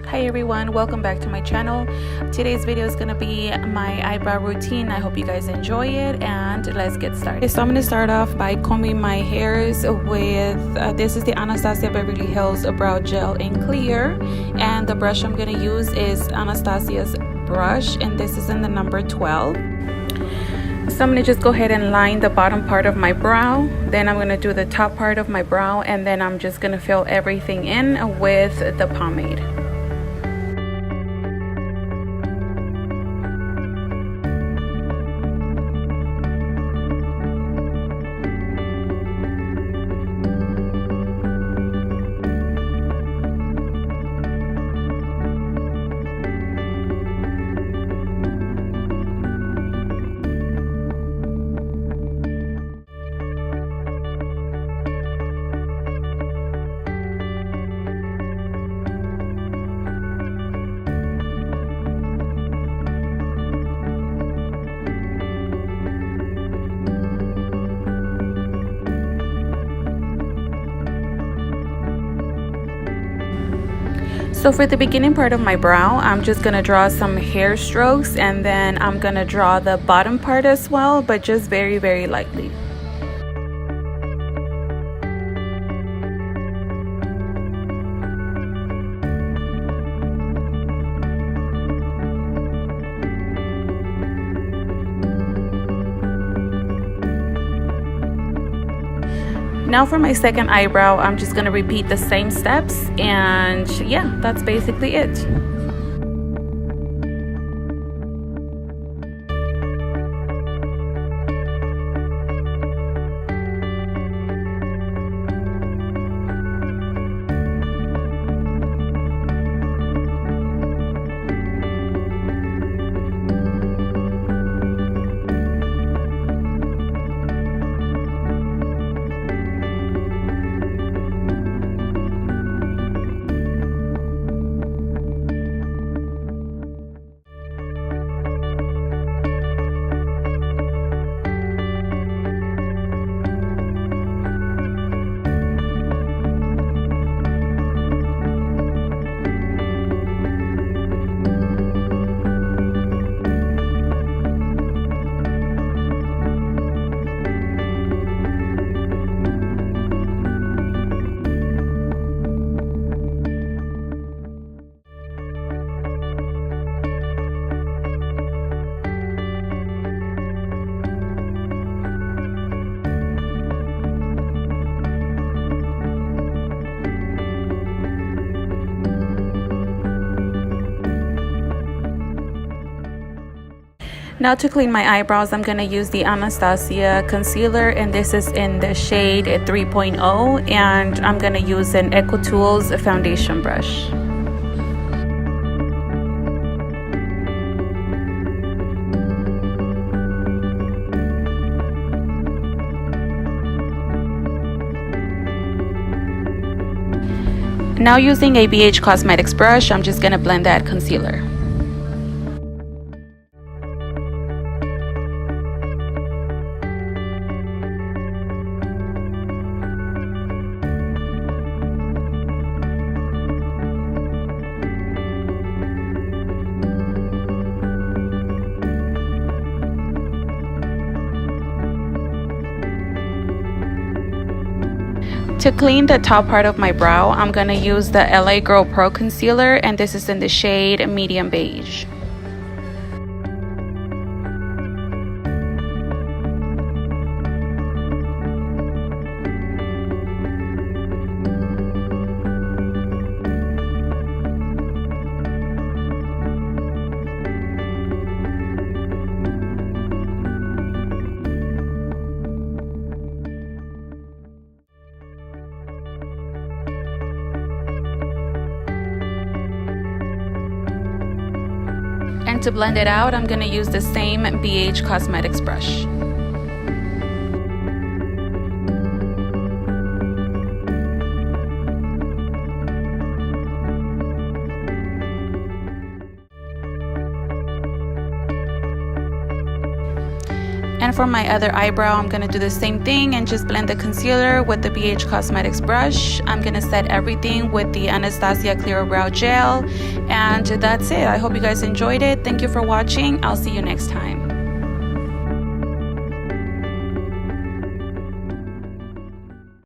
Hi everyone, welcome back to my channel. Today's video is going to be my eyebrow routine. I hope you guys enjoy it, and let's get started. So I'm going to start off by combing my hairs with this is the Anastasia Beverly Hills Brow Gel in Clear, and the brush I'm going to use is Anastasia's brush, and this is in the number 12. So I'm going to just go ahead and line the bottom part of my brow, then I'm going to do the top part of my brow, and then I'm just going to fill everything in with the pomade. So for the beginning part of my brow, I'm just going to draw some hair strokes, and then I'm going to draw the bottom part as well, but just very, very lightly. Now for my second eyebrow, I'm just going to repeat the same steps, and yeah, that's basically it. Now to clean my eyebrows, I'm going to use the Anastasia concealer, and this is in the shade 3.0, and I'm going to use an XOXO foundation brush. Now using a Beige Cosmetics brush, I'm just going to blend that concealer. To clean the top part of my brow, I'm going to use the LA Girl Pro Concealer, and this is in the shade Medium Beige. And to blend it out, I'm going to use the same Beige Cosmetics brush. And for my other eyebrow, I'm gonna do the same thing and just blend the concealer with the BH Cosmetics brush. I'm gonna set everything with the Anastasia Clear Brow Gel, and that's it. I hope you guys enjoyed it. Thank you for watching. I'll see you next time.